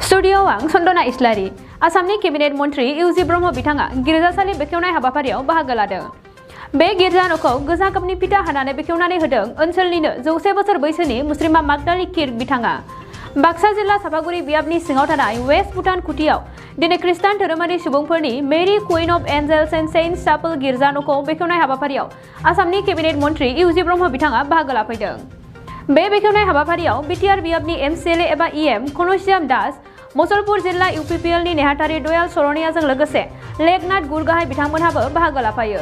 स्टुडिय'आव आं सन्दना इस्लारि आसामनि केबिनेट मन्थ्रि इउजि ब्रह्म बिथाङा गिर्जासालि बेखेवनाय हाबाफारियाव बाहागो लादों। बे गिर्जा न'खौ गोजा गाबनि फिथा हानानै बेखेवनानै होदों ओनसोलनिनो 100 बोसोर बैसोनि मुस्लिमा मागदालि किर बिथाङा। बाक्सा जिल्ला सापागुरि बियाबनि सिङाव थानाय वेस्ट भुटान खुटियाव दिनै खृष्टान धोरोमारि सुबुंफोरनि मेरि कुइन अफ एन्जेल्स एन्ड सेइन्ट्स चापेल गिर्जा न'खौ बेखेवनाय हाबाफारियाव आसामनि केबिनेट मन्थ्रि इउजि ब्रह्म बिथाङा बाहागो लाफैदों। बे बेखेवनाय हाबाफारियाव बिटिआर बियाबनि एमसिएलए एबा इएम घनश्याम दास, मुसलपुर जिल्ला इउपिपिएलनि नेहाथारि दयाल सरनियाजों लोगोसे लेगनाथ गुरगाहाय बिथांमोनहाबो बाहागो लाफायो।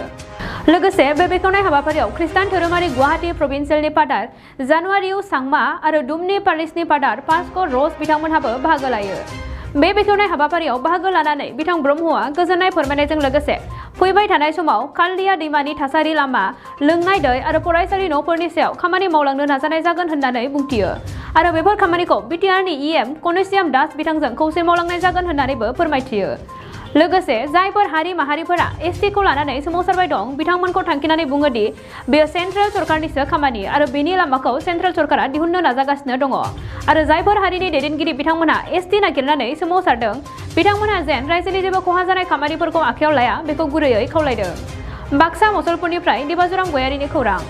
लोगोसे बे बेखेवनाय हाबाफारियाव खृष्टान धोरोमारि गुवाहाटी प्रभिन्सियेलनि फादार जानुवारिउ सांमा आरो दुमनि पार्लिसनि फादार पास्क' रस बिथांमोनहाबो बाहागो लायो। बे बेखेवनाय हाबाफारियाव बाहागो लानानै बिथां ब्रह्मआ गोजोननाय फोरमायनायजों लोगोसे फैबाय थानाय समाव कालदिया दैमानि थासारि, लामा, लोंनाय दै आरो फरायसालि न'फोरनि सायाव खामानि मावलांनो नाजानाय जागोन होननानै बुंथियो आरो बेफोर खामानिखौ बिटिआरनि इएम घनश्याम दास बिथांजों खौसे मावलांनाय जागोन होननानैबो फोरमायथियो। लोगोसे जायफोर हारि माहारिफोरा एसटिखौ लानानै सोमावसारबाय दं बिथांमोनखौ थांखिनानै बुङोदि बेयो सेन्ट्रेल सरकारनिसो खामानि आरो बेनि लामाखौ सेन्ट्रेल सरकारा दिहुननो नाजागासिनो दङ आरो जायफोर हारिनि दैदेनगिरि बिथांमोनहा एसटि नागिरनानै सोमावसारदों बिथांमोनहा जेन रायजोनि जेबो खहा जानाय खामानिफोरखौ आखायाव लाया बेखौ गुरैयै खावलायदों। बाक्सा मुसलपुरनिफ्राय दिबाजुराम गयारिनि खौरां।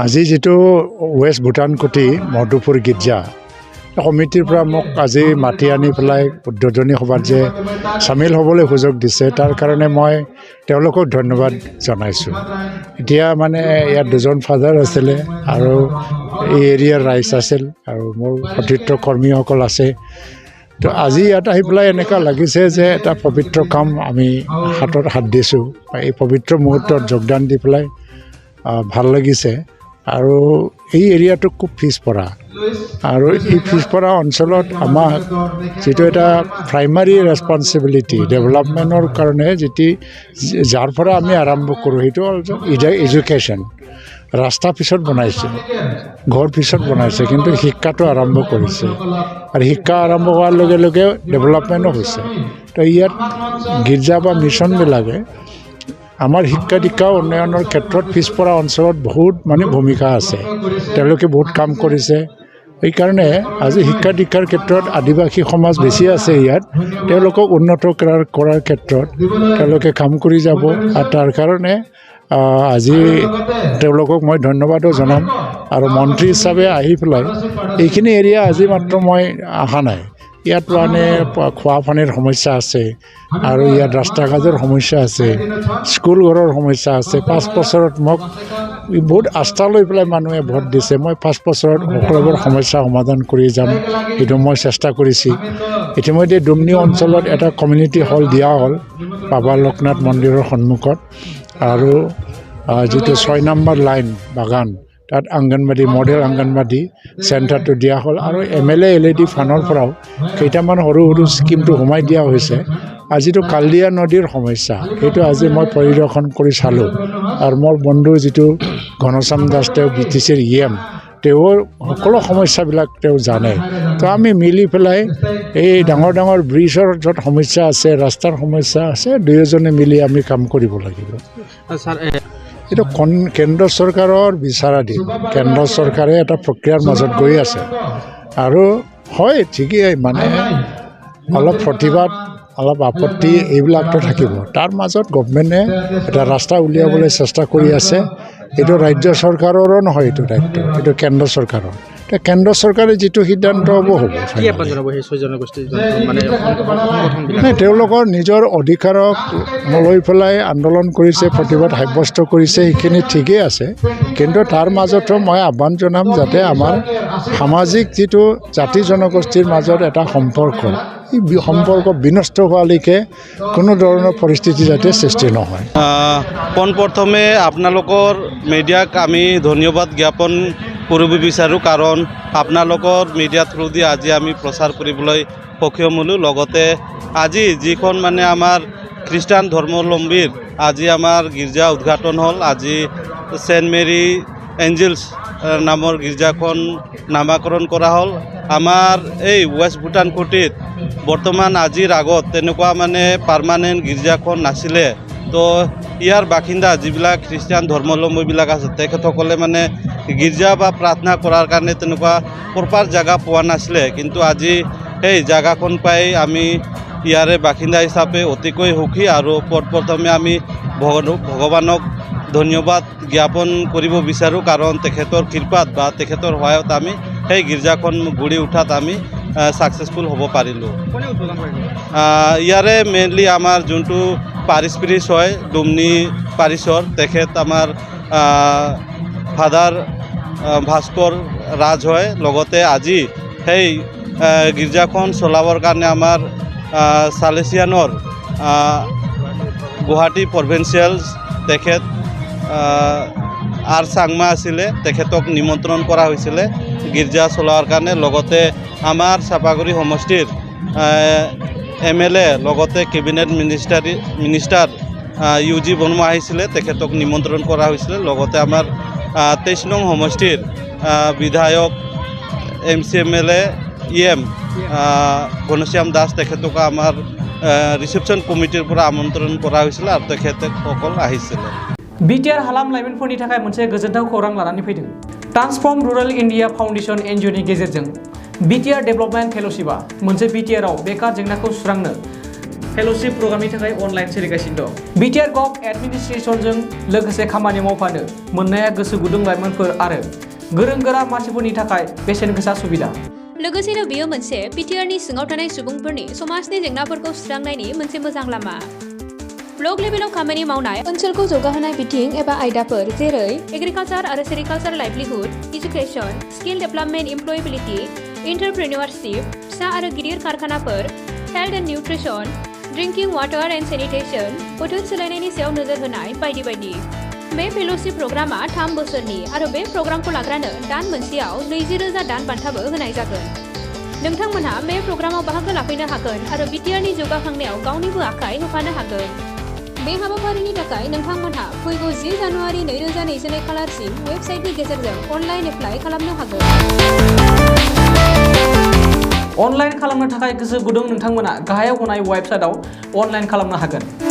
আজি যেটো वेस्ट भुटान खुटी मधुपुर गिर्जा कमिटिर পৰা মোক আজি মাতি আনি পেলাই উদ্বোধনী সভাত যে সামিল হ'বলৈ সুযোগ দিছে তাৰ কাৰণে মই তেওঁলোকক ধন্যবাদ জনাইছোঁ। এতিয়া মানে ইয়াত দুজন ফাদাৰ আছিলে আৰু এই এৰিয়াৰ ৰাইজ আছিল আৰু মোৰ সতীৰ্থ কৰ্মীসকল আছে। তো আজি ইয়াত আহি পেলাই এনেকুৱা লাগিছে যে এটা পবিত্ৰ কাম আমি হাতত হাত দিছোঁ। এই পবিত্ৰ মুহূৰ্তত যোগদান দি পেলাই ভাল লাগিছে। আৰু এই এৰিয়াটো খুব পিছপৰা আৰু এই পিছপৰা অঞ্চলত আমাক যিটো এটা প্ৰাইমাৰী ৰেছপনচিবিলিটি ডেভেলপমেণ্টৰ কাৰণে যাৰ পৰা আমি আৰম্ভ কৰোঁ সেইটো হ'ল এডুকেশ্যন। ৰাস্তা পিছত বনাইছে, ঘৰ পিছত বনাইছে, কিন্তু শিক্ষাটো আৰম্ভ কৰিছে আৰু শিক্ষা আৰম্ভ হোৱাৰ লগে লগে ডেভেলপমেণ্টো হৈছে। তো ইয়াত গীৰ্জা বা মিছনবিলাকে আমাৰ শিক্ষা দীক্ষা উন্নয়নৰ ক্ষেত্ৰত পিছপৰা অঞ্চলত বহুত ভূমিকা আছে। তেওঁলোকে বহুত কাম কৰিছে। এইকাৰণে আজি শিক্ষা দীক্ষাৰ ক্ষেত্ৰত আদিবাসী সমাজ বেছি আছে ইয়াত। তেওঁলোকক উন্নত কৰাৰ ক্ষেত্ৰত তেওঁলোকে কাম কৰি যাব আৰু তাৰ কাৰণে আজি তেওঁলোকক মই ধন্যবাদো জনাম। আৰু মন্ত্ৰী হিচাপে আহি পেলাই এইখিনি এৰিয়া আজি মাত্ৰ মই অহা নাই। ইয়াত মানে খোৱা পানীৰ সমস্যা আছে আৰু ইয়াত ৰাস্তা ঘাটৰ সমস্যা আছে, স্কুল ঘৰৰ সমস্যা আছে। 5 বছৰত মোক বহুত আস্থা লৈ পেলাই মানুহে ভোট দিছে। মই 5 বছৰত সকলোবোৰ সমস্যা সমাধান কৰি যাম, সেইটো মই চেষ্টা কৰিছোঁ। ইতিমধ্যে ডুমনি অঞ্চলত এটা কমিউনিটি হল দিয়া হ'ল বাবা লোকনাথ মন্দিৰৰ সন্মুখত আৰু যিটো 6 নম্বৰ লাইন বাগান তাত অংগনবাদী মডেল অংগনবাদী চেণ্টাৰটো দিয়া হ'ল আৰু MLA LED ফাণ্ডৰ পৰাও কেইটামান সৰু সৰু স্কিমটো সোমাই দিয়া হৈছে। আজিতো কালদিয়া নদীৰ সমস্যা সেইটো আজি মই পৰিদৰ্শন কৰি চালোঁ আৰু মোৰ বন্ধু যিটো ঘনশ্যাম দাস তেওঁ BTCৰ EM তেওঁৰ সকলো সমস্যাবিলাক তেওঁ জানে। তো আমি মিলি পেলাই এই ডাঙৰ ডাঙৰ ব্ৰিজৰ য'ত সমস্যা আছে, ৰাস্তাৰ সমস্যা আছে, দুয়োজনে মিলি আমি কাম কৰিব লাগিব। এইটো কেন্দ্ৰ চৰকাৰৰ বিচাৰাধীন। কেন্দ্ৰ চৰকাৰে এটা প্ৰক্ৰিয়াৰ মাজত গৈ আছে আৰু হয় ঠিকেই মানে অলপ প্ৰতিবাদ অলপ আপত্তি এইবিলাকতো থাকিব। তাৰ মাজত গভমেণ্টে এটা ৰাস্তা উলিয়াবলৈ চেষ্টা কৰি আছে। এইটো ৰাজ্য চৰকাৰৰো নহয়, এইটো দায়িত্ব, এইটো কেন্দ্ৰ চৰকাৰৰ। এতিয়া কেন্দ্ৰ চৰকাৰে যিটো সিদ্ধান্ত হ'ব তেওঁলোকৰ নিজৰ অধিকাৰক লৈ পেলাই আন্দোলন কৰিছে, প্ৰতিবাদ সাব্যস্ত কৰিছে, সেইখিনি ঠিকেই আছে। কিন্তু তাৰ মাজতো মই আহ্বান জনাম যাতে আমাৰ সামাজিক যিটো জাতি জনগোষ্ঠীৰ মাজত এটা সম্পৰ্ক, এই সম্পৰ্ক বিনষ্ট হোৱালৈকে কোনো ধৰণৰ পৰিস্থিতি যাতে সৃষ্টি নহয়। পোনপ্ৰথমে আপোনালোকৰ মিডিয়াক আমি ধন্যবাদ জ্ঞাপন কৰিব বিচাৰোঁ, কাৰণ আপোনালোকৰ মিডিয়া থ্ৰু দি আজি আমি প্ৰচাৰ কৰিবলৈ সক্ষম হ'লোঁ। লগতে আজি যিখন মানে আমাৰ খ্ৰীষ্টান ধৰ্মাৱলম্বীৰ আজি আমাৰ গীৰ্জা উদ্ঘাটন হ'ল। আজি চেণ্ট মেৰী এঞ্জেলছ নামৰ গীৰ্জাখন নামাকৰণ কৰা হ'ল। আমাৰ এই ৱেষ্ট ভুটান খুটিত বৰ্তমান আজিৰ আগত তেনেকুৱা মানে পাৰ্মানেণ্ট গীৰ্জাখন নাছিলে। তো ইয়াৰ বাসিন্দা যিবিলাক খ্ৰীষ্টান ধৰ্মাৱলম্বীবিলাক আছে তেখেতসকলে মানে গীৰ্জা বা প্ৰাৰ্থনা কৰাৰ কাৰণে তেনেকুৱা প্ৰপাৰ জায়গা পোৱা নাছিলে। কিন্তু আজি সেই জাগাখন পাই আমি ইয়াৰে বাসিন্দা হিচাপে অতিকৈ সুখী আৰু প্ৰথমে আমি ভগৱানক ধন্যবাদ জ্ঞাপন কৰিব বিচাৰোঁ কাৰণ তেখেতৰ কৃপাত বা তেখেতৰ সহায়ত আমি সেই গীৰ্জাখন গঢ়ি উঠাত আমি ছাকচেছফুল হ'ব পাৰিলোঁ। ইয়াৰে মেইনলি আমাৰ যোনটো পাৰিছ প্ৰিষ্ট হয় ডুমনি পাৰিছৰ তেখেত আমাৰ ফাদাৰ ভাস্কৰ ৰাজ হয়। লগতে আজি সেই গীৰ্জাখন চলাবৰ কাৰণে আমাৰ চালেচিয়ানৰ গুৱাহাটী প্ৰভিন্সিয়েল তেখেত আৰ চাংমা আছিলে, তেখেতক নিমন্ত্ৰণ কৰা হৈছিলে গীৰ্জা চলোৱাৰ কাৰণে। লগতে আমাৰ চাপাগুৰি সমষ্টিৰ MLA লগতে কেবিনেট মিনিষ্টাৰ UG বনমা আহিছিলে, তেখেতক নিমন্ত্ৰণ কৰা হৈছিলে। লগতে আমাৰ 23 নং সমষ্টিৰ বিধায়ক MC MLA EM Ghanshyam Das তেখেতক আমাৰ ৰিচেপশ্যন কমিটিৰ পৰা আমন্ত্ৰণ কৰা হৈছিলে আৰু তেখেতসকল আহিছিলে। BTR हालाम लाइमोनफोरनि थाखाय मोनसे गोजोनथाव खौरां लानानै फैदों। ट्रान्सफर्म रुरल इन्डिया फाउन्डेसन NGOनि गेजेरजों BTR डेभेलपमेन्ट फेल'शिपआ मोनसे BTRआव बेकार जेंनाखौ सुस्रांनो फेल'शिप प्रग्रामनि थाखाय अनलाइन सोलिगासिनो दं। BTR गभ एडमिनिस्ट्रेसनजों लोगोसे खामानि मावफानो मोननाया गोसो गुदुं लाइमोनफोर आरो गोरों गोरा मानसिफोरनि थाखाय बेसेन गोसा सुबिदा। लोगोसेनो बेयो मोनसे BTRनि सिङाव थानाय सुबुंफोरनि समाजनि जेंनाफोरखौ सुस्रांनायनि मोनसे मोजां लामा। ब्लक लेभेलाव खामानि मावनाय ओनसोलखौ जौगाहोनाय बिथिं एबा आयदाफोर जेरै एग्रिकालचार आरो sericulture livelihood, education, skill development, employability, entrepreneurship, फिसा आरो गिदिर कारखानाफोर, health and nutrition, drinking water and sanitation, बोथोर सोलायनायनि सायाव नोजोर होनाय बायदि बायदि। बे फेल'शिप प्रग्रामा 3 बोसोरनि आरो बे प्रग्रामखौ लाग्रानो दान मोनसेयाव 20,000 दान बान्थाबो होनाय जागोन। नोंथांमोनहा बे प्रग्रामाव बाहागो लाफैनो हागोन आरो BTRनि जौगाखांनायाव गावनिबो आखाइ होफानो हागोन। बे हाबाफारिनि थाखाय नोंथांमोनहा फैगौ 10 जानुवारि 2022 खालारसिम वेबसाइटनि गेजेरजों अनलाइन एप्लाइ खालामनो हागोन। अनलाइन खालामनो थाखाय गोसो गुदुं नोंथांमोना गाहायाव होनाय वेबसाइटआव अनलाइन खालामनो हागोन।